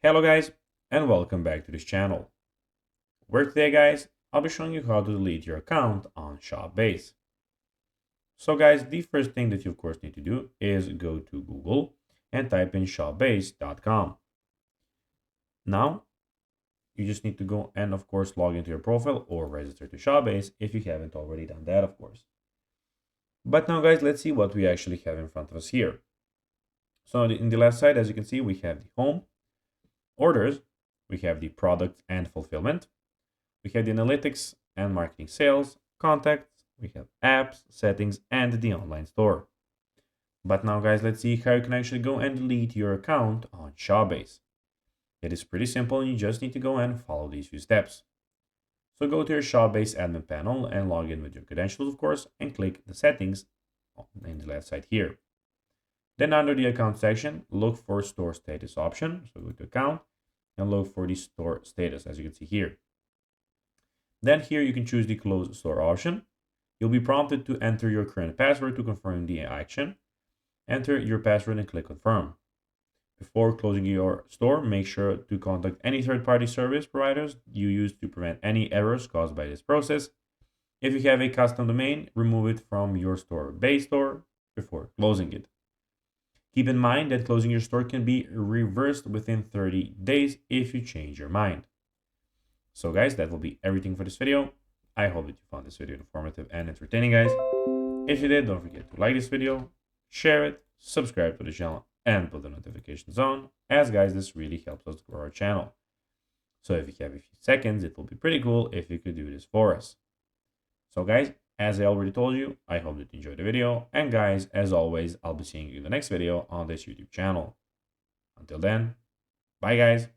Hello guys, and welcome back to this channel, where today guys, I'll be showing you how to delete your account on ShopBase. So guys, the first thing that you of course need to do is go to Google and type in shopbase.com. Now, you just need to go and of course log into your profile or register to ShopBase if you haven't already done that of course. But now guys, let's see what we actually have in front of us here. So in the left side, as you can see, we have the home, orders, we have the product and fulfillment, we have the analytics and marketing sales, contacts, we have apps, settings, and the online store. But now guys, let's see how you can actually go and delete your account on ShopBase. It is pretty simple and you just need to go and follow these few steps. So go to your ShopBase admin panel and log in with your credentials of course and click the settings in the left side here. Then under the account section, look for store status option. So go to account and look for the store status as you can see here. Then here you can choose the close store option. You'll be prompted to enter your current password to confirm the action. Enter your password and click confirm. Before closing your store, make sure to contact any third-party service providers you use to prevent any errors caused by this process. If you have a custom domain, remove it from your store base store before closing it. Keep in mind that closing your store can be reversed within 30 days if you change your mind. So guys, that will be everything for this video. I hope that you found this video informative and entertaining guys. If you did, don't forget to like this video, share it, subscribe to the channel, and put the notifications on, as guys, this really helps us grow our channel. So if you have a few seconds, it will be pretty cool if you could do this for us. So guys, as I already told you, I hope that you enjoyed the video. And guys, as always, I'll be seeing you in the next video on this YouTube channel. Until then, bye guys.